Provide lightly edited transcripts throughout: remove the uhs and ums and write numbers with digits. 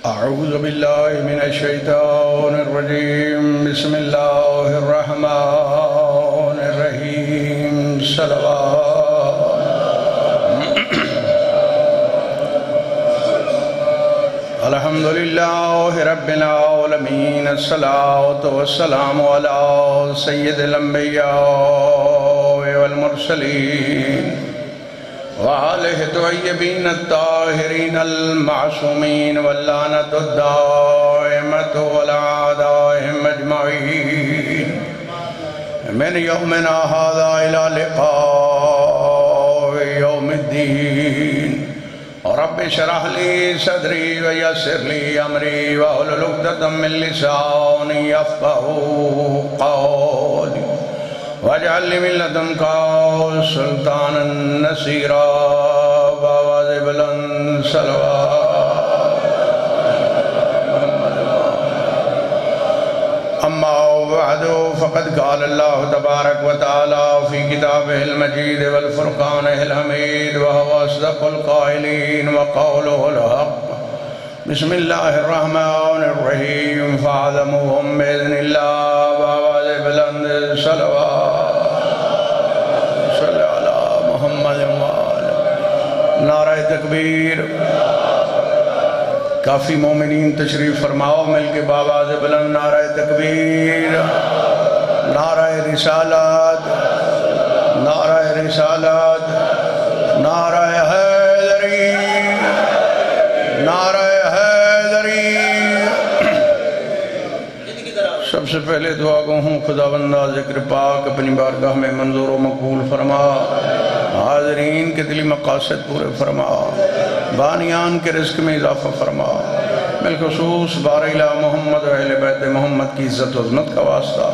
أعوذ بالله من الشيطان الرجيم بسم الله الرحمن الرحيم صلوات الحمد لله رب العالمين الصلاة والسلام على سيد الأنبياء والمرسلين وآلہ الطیبین الطاہرین المعصومین واللعنۃ الدائمۃ علی اعدائہم اجمعین من یومنا ھذا الی لقاء یوم الدین رب اشرح لی صدری ویسر لی امری واحلل عقدۃ من لسانی یفقہوا قولی واجعل لي من لدنك سلطانا نصيرا بآواز بلند صلوات اما بعد فقد قال الله تبارك وتعالى في كتابه المجيد والفرقان الحميد وهو أصدق القائلين وقوله الحق بسم الله الرحمن الرحيم فاعلموهم بإذن الله بآواز بلند صلوات صلی علی محمد نعرہ تکبیر کافی مومنین تشریف فرماؤ مل کے بآواز بلند نعرہ تکبیر نعرہ رسالت نعرہ رسالت نعرہ حیدری نعرہ سب سے پہلے دعا گو ہوں خدا بندہ ذکر پاک اپنی بارگاہ میں منظور و مقبول فرما حاضرین کے دلی مقاصد پورے فرما بانیان کے رزق میں اضافہ فرما بالخصوص بارئلہ محمد و اہل بیت محمد کی عزت و عظمت کا واسطہ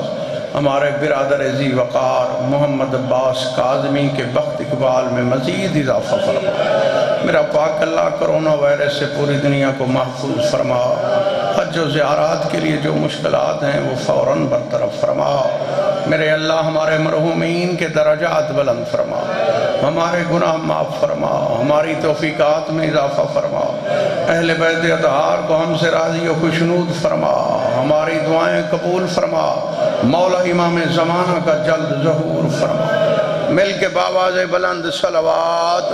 ہمارے برادر ذی وقار محمد عباس کاظمی کے بخت اقبال میں مزید اضافہ فرما میرا پاک اللہ کرونا وائرس سے پوری دنیا کو محفوظ فرما حج و زیارات کے لیے جو مشکلات ہیں وہ فوراً برطرف فرما میرے اللہ ہمارے مرحومین کے درجات بلند فرما ہمارے گناہ معاف فرما ہماری توفیقات میں اضافہ فرما اہل بیت اطہار کو ہم سے راضی و خوشنود فرما ہماری دعائیں قبول فرما مولا امام زمانہ کا جلد ظہور فرما مل کے بآواز بلند صلوات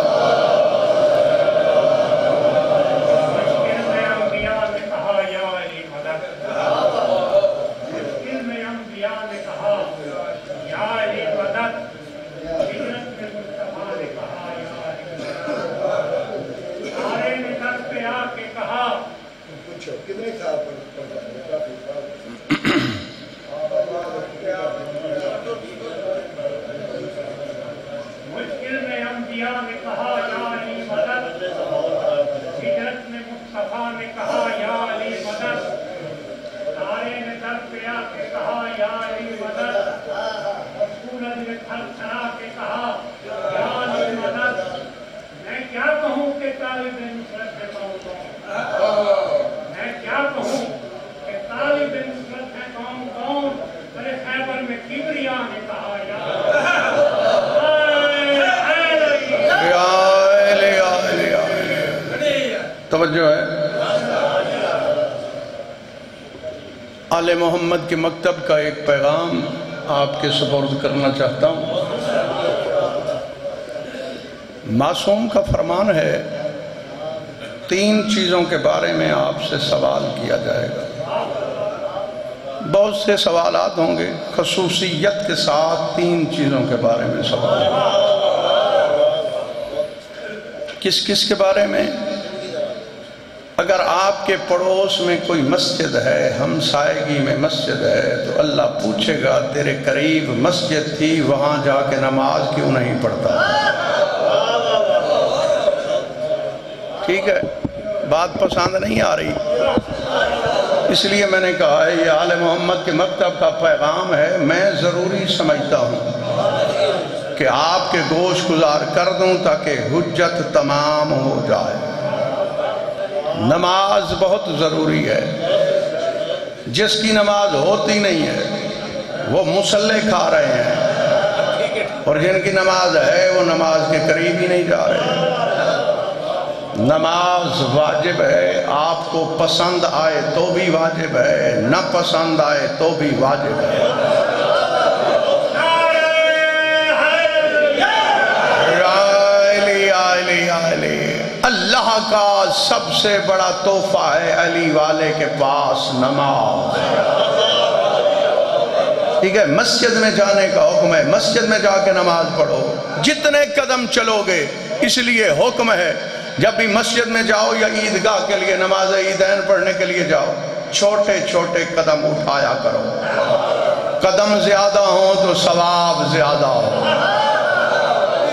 توجہ ہے آل محمد کے مکتب کا ایک پیغام آپ کے سپرد کرنا چاہتا ہوں معصوم کا فرمان ہے 3 چیزوں کے بارے میں آپ سے سوال کیا جائے گا بہت سے سوالات ہوں گے خصوصیت کے ساتھ 3 چیزوں کے بارے میں سوال کس کس کے بارے میں اگر آپ کے پڑوس میں کوئی مسجد ہے ہمسائیگی میں مسجد ہے تو اللہ پوچھے گا تیرے قریب مسجد تھی وہاں جا کے نماز کیوں نہیں پڑھتا ٹھیک ہے بات پسند نہیں آ رہی اس لیے میں نے کہا ہے یہ آل محمد کے مکتب کا پیغام ہے میں ضروری سمجھتا ہوں کہ آپ کے گوش گزار کر دوں تاکہ حجت تمام ہو جائے نماز بہت ضروری ہے جس کی نماز ہوتی نہیں ہے وہ مسلح کھا رہے ہیں اور جن کی نماز ہے وہ نماز کے قریب ہی نہیں جا رہے نماز واجب ہے، آپ کو پسند آئے تو بھی واجب ہے، نہ پسند آئے تو بھی واجب ہے۔ اللہ کا سب سے بڑا تحفہ ہے علی والے کے پاس نماز۔ ٹھیک ہے، مسجد میں جانے کا حکم ہے، مسجد میں جا کے نماز پڑھو، جتنے قدم چلو گے، اس لیے حکم ہے جب بھی مسجد میں جاؤ یا عیدگاہ کے لیے نماز عیدین پڑھنے کے لیے جاؤ، چھوٹے چھوٹے قدم اٹھایا کرو، قدم زیادہ ہوں تو ثواب زیادہ ہو۔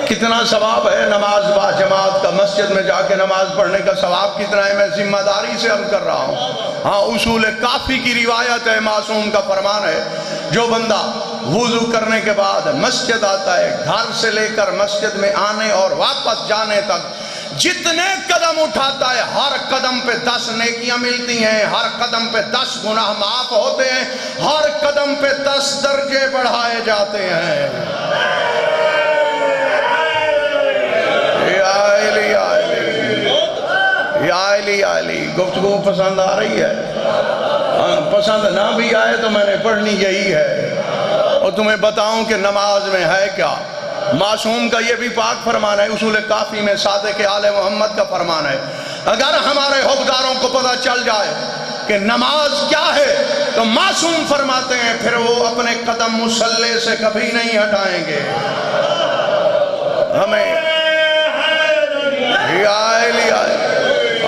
کتنا ثواب ہے نماز با جماعت کا، مسجد میں جا کے نماز پڑھنے کا ثواب کتنا ہے، میں ذمہ داری سے عرض کر رہا ہوں۔ ہاں، اصول کافی کی روایت ہے، معصوم کا فرمان ہے، جو بندہ وضو کرنے کے بعد مسجد آتا ہے، گھر سے لے کر مسجد میں آنے اور واپس جانے تک جتنے قدم اٹھاتا ہے، ہر قدم پہ 10 نیکیاں ملتی ہیں، ہر قدم پہ 10 گناہ معاف ہوتے ہیں، ہر قدم پہ 10 درجے بڑھائے جاتے ہیں۔ یا علی، گفتگو پسند آ رہی ہے؟ پسند نہ بھی آئے تو میں نے پڑھنی یہی ہے، اور تمہیں بتاؤں کہ نماز میں ہے کیا۔ معصوم کا یہ بھی پاک فرمان ہے، اصول کافی میں صادق آل محمد کا فرمان ہے، اگر ہمارے حکمرانوں کو پتہ چل جائے کہ نماز کیا ہے تو معصوم فرماتے ہیں پھر وہ اپنے قدم مصلی سے کبھی نہیں ہٹائیں گے۔ ہمیں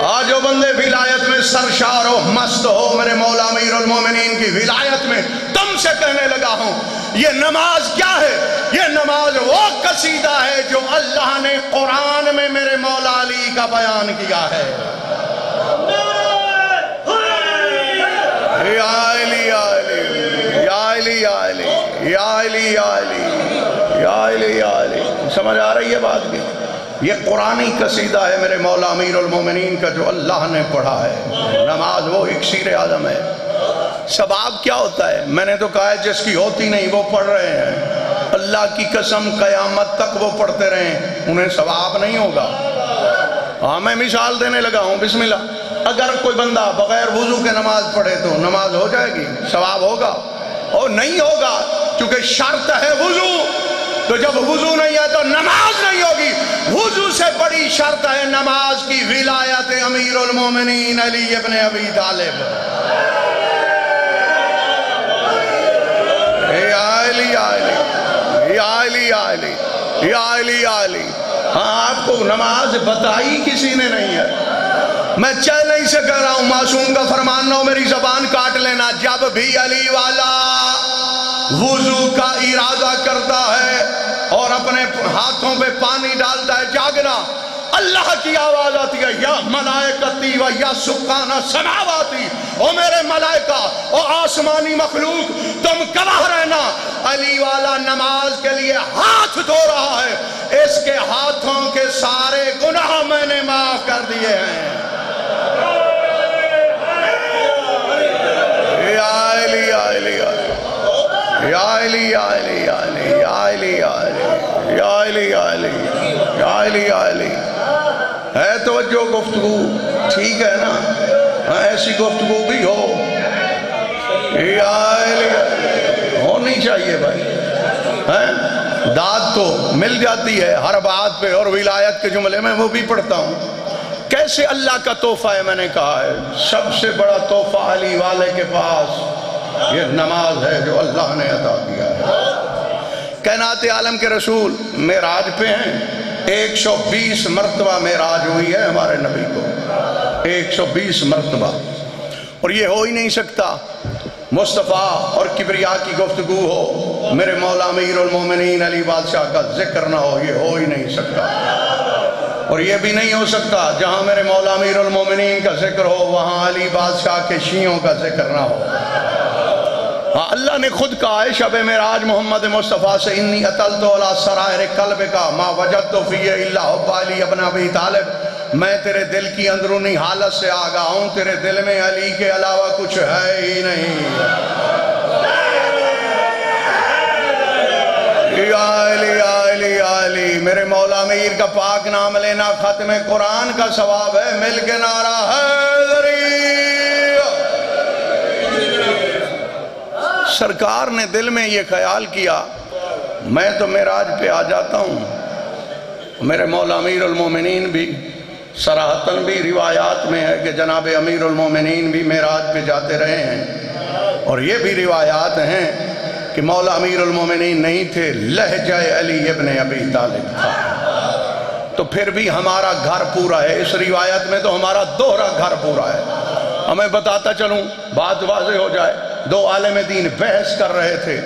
آجو بندے ولایت میں سرشار ہو، مست ہو، میرے مولا امیر المومنین کی ولایت میں تم سے کہنے لگا ہوں، یہ نماز کیا ہے؟ یہ نماز وہ قصیدہ ہے جو اللہ نے قرآن میں میرے مولا علی کا بیان کیا ہے۔ یا علی یا علی یا علی یا علی یا علی یا علی یا علی یا علی، سمجھ آ رہی ہے بات کی؟ یہ قرآنی قصیدہ ہے میرے مولا امیر المومنین کا جو اللہ نے پڑھا ہے۔ نماز وہ اکسیر اعظم ہے۔ ثواب کیا ہوتا ہے؟ میں نے تو کہا ہے جس کی ہوتی نہیں وہ پڑھ رہے ہیں، اللہ کی قسم قیامت تک وہ پڑھتے رہیں، انہیں ثواب نہیں ہوگا۔ ہاں، میں مثال دینے لگا ہوں، بسم اللہ، اگر کوئی بندہ بغیر وضو کے نماز پڑھے تو نماز ہو جائے گی، ثواب ہوگا؟ اور نہیں ہوگا، کیونکہ شرط ہے وضو، تو جب وضو نہیں ہے تو نماز نہیں ہوگی۔ وضو سے بڑی شرط ہے نماز کی ولایت امیر المومنین علی ابن ابی طالب۔ یا علی یا علی یا علی یا علی یا علی یا علی، ہاں، آپ کو نماز بتائی کسی نے نہیں ہے، میں چیلنج سے کہہ رہا ہوں، معصوم کا فرمان نہ ہو، میری زبان کاٹ لینا، جب بھی علی والا وضو کا ارادہ کرتا ہے اور اپنے ہاتھوں پہ پانی ڈالتا ہے، جاگنا، اللہ کی آواز آتی ہے، یا ملائکتی و یا سکان سماواتی، او میرے ملائکہ، او آسمانی مخلوق، تم گواہ رہنا، علی والا نماز کے لیے ہاتھ دھو رہا ہے، اس کے ہاتھوں کے سارے گناہ میں نے معاف کر دیے ہیں۔ یا علی یا علی یا علی یا علی یا علی یا علی یا علی یا علی یا علی یا علی، ہے توجہ گفتگو؟ ٹھیک ہے نا؟ ایسی گفتگو بھی ہو، یا علی ہونی چاہیے بھائی، داد تو مل جاتی ہے ہر بات پہ، اور ولایت کے جملے میں وہ بھی پڑھتا ہوں۔ کیسے اللہ کا تحفہ ہے، میں نے کہا ہے سب سے بڑا تحفہ علی والے کے پاس یہ نماز ہے جو اللہ نے عطا کیا ہے۔ کائنات عالم کے رسول معراج پہ ہیں، 120 مرتبہ معراج ہوئی ہے ہمارے نبی کو، 120 مرتبہ، اور یہ ہو ہی نہیں سکتا مصطفیٰ اور کبریاء کی گفتگو ہو، میرے مولا امیر المومنین علی بادشاہ کا ذکر نہ ہو، یہ ہو ہی نہیں سکتا۔ اور یہ بھی نہیں ہو سکتا جہاں میرے مولا امیر المومنین کا ذکر ہو وہاں علی بادشاہ کے شیعوں کا ذکر نہ ہو۔ ہاں، اللہ نے خود کہا ہے شب معراج محمد مصطفیٰ سے، انی اطلت علی سرائر قلبک ما وجدت فیہ الا حب علی ابن ابی طالب، میں تیرے دل کی اندرونی حالت سے آگاہ ہوں، تیرے دل میں علی کے علاوہ کچھ ہے ہی نہیں۔ یا علی یا علی یا علی، میرے مولا امیر کا پاک نام لینا ختم قرآن کا ثواب ہے، مل کے نعرہ حیدری۔ سرکار نے دل میں یہ خیال کیا میں تو معراج پہ آ جاتا ہوں، میرے مولا امیر المومنین بھی صراحتاً بھی روایات میں ہے کہ جناب امیر المومنین بھی معراج پہ جاتے رہے ہیں، اور یہ بھی روایات ہیں کہ مولا امیر المومنین نہیں تھے، لہجہ علی ابن ابی طالب تھا۔ تو پھر بھی ہمارا گھر پورا ہے، اس روایت میں تو ہمارا دوہرا گھر پورا ہے۔ ہمیں بتاتا چلوں، بات واضح ہو جائے، دو عالم دین بحث کر رہے تھے،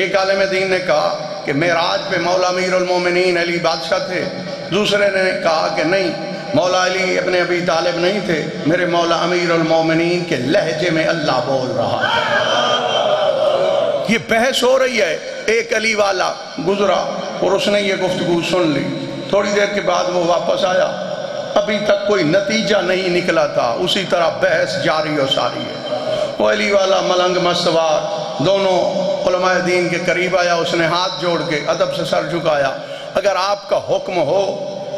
ایک عالم دین نے کہا کہ معراج پہ مولا امیر المومنین علی بادشاہ تھے، دوسرے نے کہا کہ نہیں، مولا علی ابن ابی طالب نہیں تھے، میرے مولا امیر المومنین کے لہجے میں اللہ بول رہا ہے۔ یہ بحث ہو رہی ہے، ایک علی والا گزرا اور اس نے یہ گفتگو سن لی، تھوڑی دیر کے بعد وہ واپس آیا، ابھی تک کوئی نتیجہ نہیں نکلا تھا، اسی طرح بحث جاری و ساری ہے۔ وہ علی والا ملنگ مستوار دونوں علماء دین کے قریب آیا، اس نے ہاتھ جوڑ کے ادب سے سر جھکایا، اگر آپ کا حکم ہو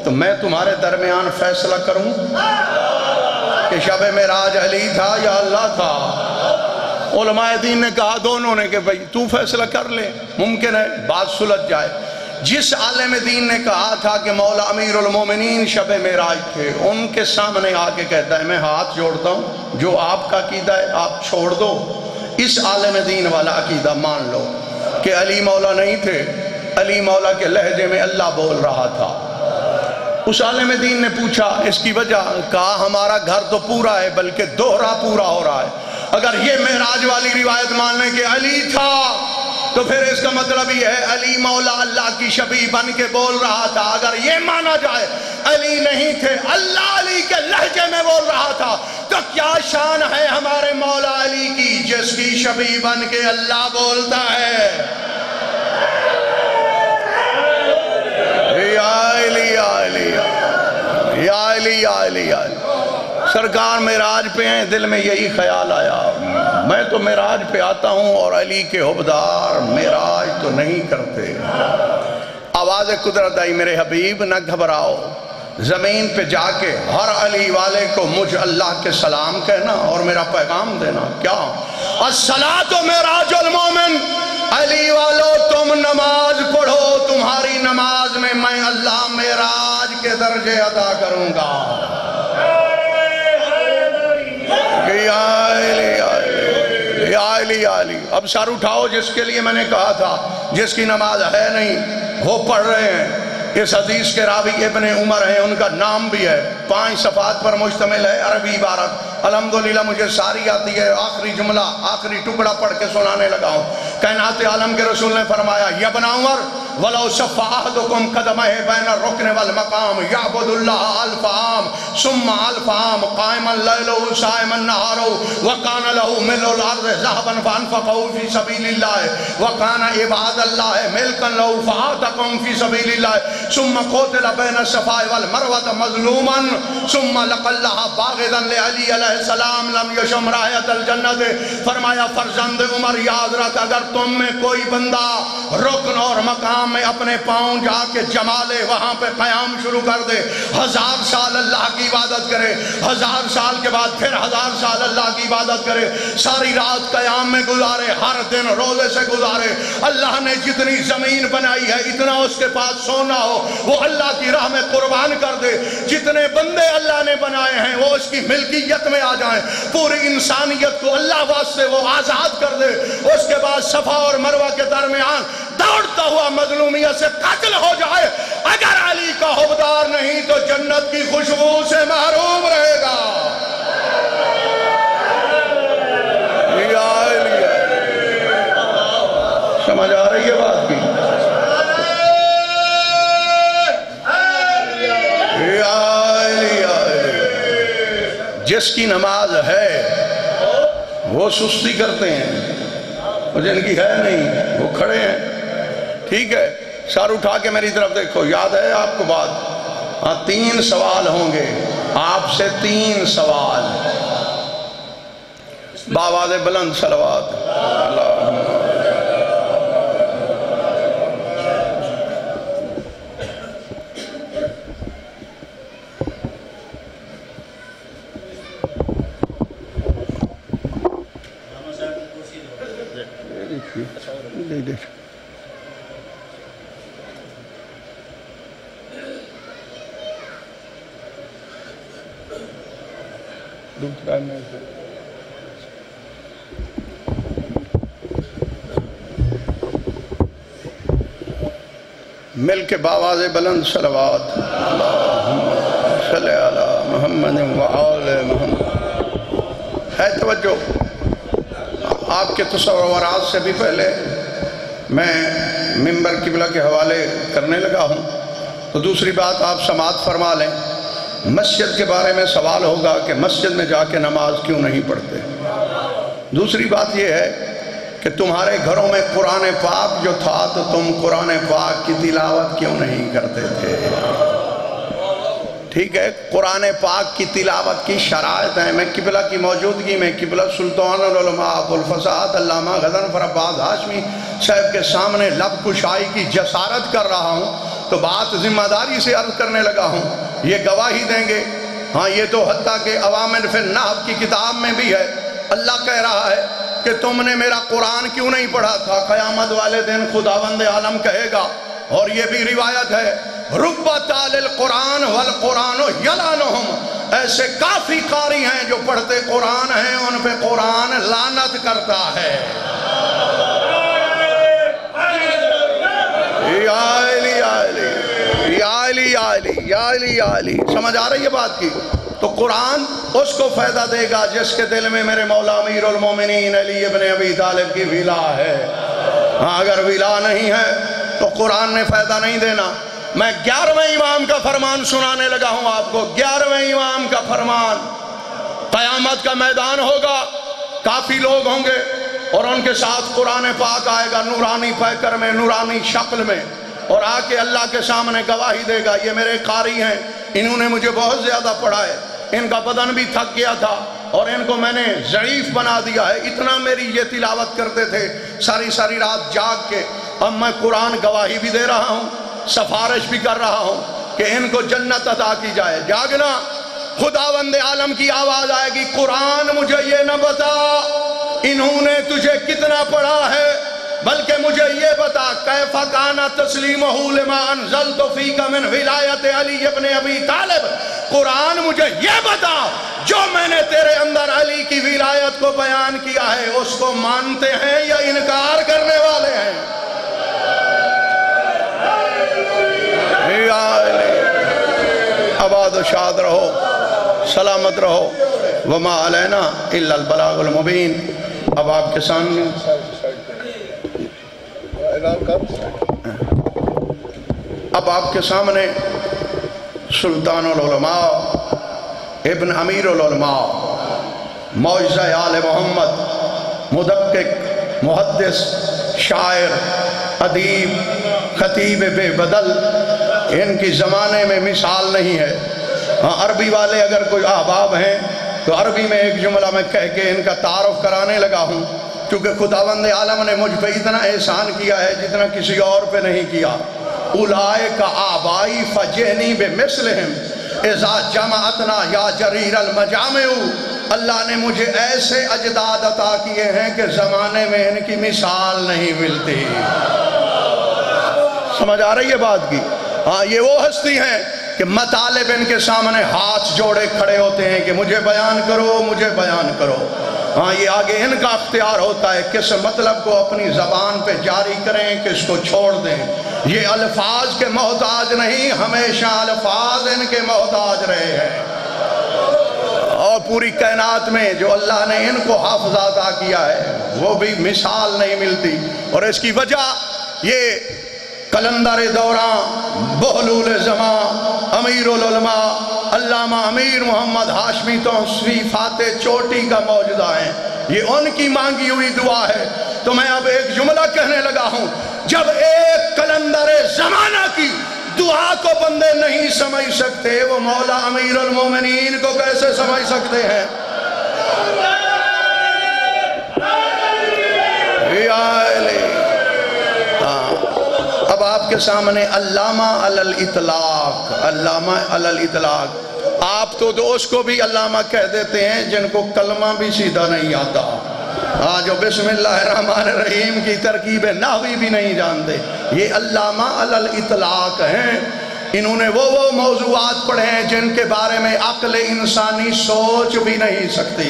تو میں تمہارے درمیان فیصلہ کروں کہ شب معراج علی تھا یا اللہ تھا؟ علماء دین نے کہا، دونوں نے کہ بھئی تو فیصلہ کر لے، ممکن ہے بات سلجھ جائے۔ جس عالم دین نے کہا تھا کہ مولا امیر المومنین شب معراج تھے، ان کے سامنے آ کے کہتا ہے میں ہاتھ جوڑتا ہوں، جو آپ کا عقیدہ ہے آپ چھوڑ دو، اس عالم دین والا عقیدہ مان لو کہ علی مولا نہیں تھے، علی مولا کے لہجے میں اللہ بول رہا تھا۔ اس عالم دین نے پوچھا اس کی وجہ، کہا ہمارا گھر تو پورا ہے بلکہ دوہرا پورا ہو رہا ہے، اگر یہ معراج والی روایت مان لیں کہ علی تھا تو پھر اس کا مطلب یہ ہے علی مولا اللہ کی شبیہ بن کے بول رہا تھا، اگر یہ مانا جائے علی نہیں تھے اللہ علی کے لہجے میں بول رہا تھا، تو کیا شان ہے ہمارے مولا علی کی جس کی شبیہ بن کے اللہ بولتا ہے۔ یا علی یا علی یا علی یا علی یا علی۔ سرکار معراج پہ ہیں، دل میں یہی خیال آیا میں تو معراج پہ آتا ہوں اور علی کے حبدار معراج تو نہیں کرتے۔ آواز قدرت آئی، میرے حبیب نہ گھبراؤ، زمین پہ جا کے ہر علی والے کو مجھ اللہ کے سلام کہنا اور میرا پیغام دینا۔ کیا؟ الصلاۃ معراج المومن، علی والو تم نماز پڑھو، تمہاری نماز میں میں اللہ معراج کے درجے عطا کروں گا۔ یا علی یا علی، اب سر اٹھاؤ جس کے لیے میں نے کہا تھا، جس کی نماز ہے نہیں وہ پڑھ رہے ہیں۔ اس حدیث کے راوی ابن عمر ہیں، ان کا نام بھی ہے، 5 صفحات پر مشتمل ہے، عربی عبارت الحمدللہ مجھے ساری آتی ہے، آخری جملہ آخری ٹکڑا پڑھ کے سنانے لگا ہوں۔ کائنات عالم کے رسول نے فرمایا، یا ابن عمر وَلَوْ شَفَّ أَحَدُكُمْ قَدَمَهِ بَيْنَ الرُّكْنِ وَالْمَقَامِ يَعْبُدُ اللَّهَ أَلْفَ عَامٍ ثُمَّ أَلْفَ عَامٍ قَائِمًا لَيْلُهُ صَائِمًا نَهَارُهُ وَكَانَ لَهُ مِلْءُ الْأَرْضِ ذَهَبًا فَأَنفَقَهُ فِي سَبِيلِ اللَّهِ وَكَانَ عِبَادَ اللَّهِ مِلْكًا لَهُ فَأَعْتَقَهُمْ فِي سَبِيلِ اللَّهِ ثُمَّ قُتِلَ بَيْنَ الصَّفَا وَالْمَرْوَةِ مَظْلُومًا ثُمَّ لَقَى اللَّهَ بَاغِضًا لِعَلِيِّ عَلَيْهِ السلام لَمْ يَشْمَ رَائِحَةَ الْجَنَّةِ۔ فرمایا فرزند عمر یاد رکھ، اگر تم میں کوئی بندہ رکن اور مقام میں اپنے پاؤں جا کے جما لے، وہاں پہ قیام شروع کر دے، 1000 سال اللہ کی عبادت کرے، 1000 سال کے بعد پھر 1000 سال اللہ کی عبادت کرے، ساری رات قیام میں گزارے، ہر دن روزے سے گزارے، اللہ نے جتنی زمین بنائی ہے اتنا اس کے پاس سونا ہو وہ اللہ کی راہ میں قربان کر دے، جتنے بندے اللہ نے بنائے ہیں وہ اس کی ملکیت میں آ جائیں، پوری انسانیت کو اللہ واسطے وہ آزاد کر دے، اس کے بعد صفا اور مروہ کے درمیان دوڑتا ہوا مظلومیت سے قتل ہو جائے، اگر علی کا حبدار نہیں تو جنت کی خوشبو سے محروم رہے گا۔ یا علی، سمجھ آ رہی ہے بات کی؟ یا علی، جس کی نماز ہے وہ سستی کرتے ہیں اور جن کی ہے نہیں وہ کھڑے ہیں۔ ٹھیک ہے، سر اٹھا کے میری طرف دیکھو، یاد ہے آپ کو بات؟ ہاں، 3 سوال ہوں گے آپ سے، 3 سوال، بآواز بلند صلوات۔ دے دے دوسرا میں مل کے باواز بلند صلوات اللہم صلی علی محمد وآل محمد۔ ہے توجہ، آپ کے تصورات سے بھی پہلے میں منبر قبلہ کے حوالے کرنے لگا ہوں، تو دوسری بات آپ سماعت فرما لیں۔ مسجد کے بارے میں سوال ہوگا کہ مسجد میں جا کے نماز کیوں نہیں پڑھتے؟ دوسری بات یہ ہے کہ تمہارے گھروں میں قرآن پاک جو تھا تو تم قرآن پاک کی تلاوت کیوں نہیں کرتے تھے؟ ٹھیک ہے، قرآن پاک کی تلاوت کی شرائط ہیں۔ میں قبلہ کی موجودگی میں قبلہ سلطان العلماء ابوالفضاد علامہ غضنفر عباس ہاشمی صاحب کے سامنے لب کشائی کی جسارت کر رہا ہوں، تو بات ذمہ داری سے عرض کرنے لگا ہوں، یہ گواہی دیں گے۔ ہاں، یہ تو حتیٰ کہ اوامر فی النحو کی کتاب میں بھی ہے، اللہ کہہ رہا ہے کہ تم نے میرا قرآن کیوں نہیں پڑھا تھا؟ قیامت والے دن خداوند عالم کہے گا، اور یہ بھی روایت ہے، رُبَّ تَالِ الْقُرْآنِ وَالْقُرْآنُ يَلَانُهُمْ، ایسے کافی قاری ہیں جو پڑھتے قرآن ہیں، ان پہ قرآن لعنت کرتا ہے۔ یا علی سمجھ آ رہی ہے بات کی؟ تو قرآن اس کو فائدہ دے گا جس کے دل میں میرے مولا امیر المومنین علی ابن ابی طالب کی ولا ہے۔ ہاں، اگر ولا نہیں ہے تو قرآن نے فائدہ نہیں دینا۔ میں 11ویں امام کا فرمان سنانے لگا ہوں آپ کو، 11ویں امام کا فرمان۔ قیامت کا میدان ہوگا، کافی لوگ ہوں گے اور ان کے ساتھ قرآن پاک آئے گا نورانی پیکر میں، نورانی شکل میں، اور آ کے اللہ کے سامنے گواہی دے گا، یہ میرے قاری ہیں، انہوں نے مجھے بہت زیادہ پڑھا ہے، ان کا بدن بھی تھک گیا تھا اور ان کو میں نے ضعیف بنا دیا ہے، اتنا میری یہ تلاوت کرتے تھے ساری ساری رات جاگ کے۔ اب میں قرآن گواہی بھی دے رہا ہوں، سفارش بھی کر رہا ہوں کہ ان کو جنت عطا کی جائے۔ جاگنا، خداوند عالم کی آواز آئے گی، قرآن مجھے یہ نہ بتا انہوں نے تجھے کتنا پڑھا ہے، بلکہ مجھے یہ بتا کیف کان تسلیمہ لما انزلت فیک من ولایت علی ابن ابی طالب، قرآن مجھے یہ بتا جو میں نے تیرے اندر علی کی ولایت کو بیان کیا ہے اس کو مانتے ہیں یا انکار کرنے والے ہیں؟ آباد و شاد رہو، سلامت رہو، وما علینا الا البلاغ المبین۔ اب آپ کے سامنے سلطان العلماء ابن امیر العلماء معجزہ آل محمد، مدقق، محدث، شاعر، ادیب، خطیب بے بدل، ان کی زمانے میں مثال نہیں ہے۔ عربی والے اگر کوئی احباب ہیں تو عربی میں ایک جملہ میں کہہ کے ان کا تعارف کرانے لگا ہوں، کیونکہ خداوند عالم نے مجھ پہ اتنا احسان کیا ہے جتنا کسی اور پہ نہیں کیا۔ اولئک آبائی فجئنی بمثلہم اذا جمعتنا یا جریر المجامع، اللہ نے مجھے ایسے اجداد عطا کیے ہیں کہ زمانے میں ان کی مثال نہیں ملتی۔ سمجھ آ رہی ہے بات کی؟ ہاں، یہ وہ ہستی ہیں کہ مطالب ان کے سامنے ہاتھ جوڑے کھڑے ہوتے ہیں کہ مجھے بیان کرو، مجھے بیان کرو۔ ہاں، یہ آگے ان کا اختیار ہوتا ہے کس مطلب کو اپنی زبان پہ جاری کریں، کس کو چھوڑ دیں۔ یہ الفاظ کے محتاج نہیں، ہمیشہ الفاظ ان کے محتاج رہے ہیں، اور پوری کائنات میں جو اللہ نے ان کو حافظ عطا کیا ہے وہ بھی مثال نہیں ملتی۔ اور اس کی وجہ یہ قلندر دوراں، بہلول زمان، امیر العلماء علامہ امیر محمد ہاشمی توسوی فاتح چوٹی کا معجزہ ہے، یہ ان کی مانگی ہوئی دعا ہے۔ تو میں اب ایک جملہ کہنے لگا ہوں، جب ایک قلندر زمانہ کی دعا کو بندے نہیں سمجھ سکتے، وہ مولا امیر المومنین کو کیسے سمجھ سکتے ہیں؟ اب آپ کے سامنے علامہ علی الاطلاق، علامہ علی الاطلاق، آپ تو اس کو بھی علامہ کہہ دیتے ہیں جن کو کلمہ بھی سیدھا نہیں آتا۔ جو بسم اللہ الرحمن الرحیم کی ترکیب نحوی بھی نہیں جانتے، یہ علامہ علی الاطلاق ہیں۔ انہوں نے وہ موضوعات پڑھے ہیں جن کے بارے میں عقل انسانی سوچ بھی نہیں سکتی۔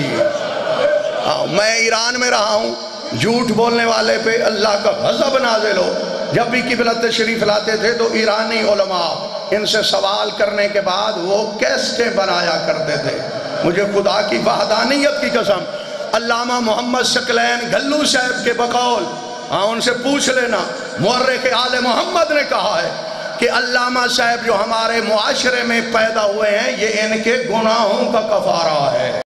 میں ایران میں رہا ہوں، جھوٹ بولنے والے پہ اللہ کا غضب نازل ہو۔ جب بھی قبلہ تشریف لاتے تھے تو ایرانی علماء ان سے سوال کرنے کے بعد وہ کیسٹیں بنایا کرتے تھے۔ مجھے خدا کی وحدانیت کی قسم، علامہ محمد ثقلین گھلو صاحب کے بقول، ان سے پوچھ لینا، مورخ آل محمد نے کہا ہے کہ علامہ صاحب جو ہمارے معاشرے میں پیدا ہوئے ہیں یہ ان کے گناہوں کا کفارہ ہے۔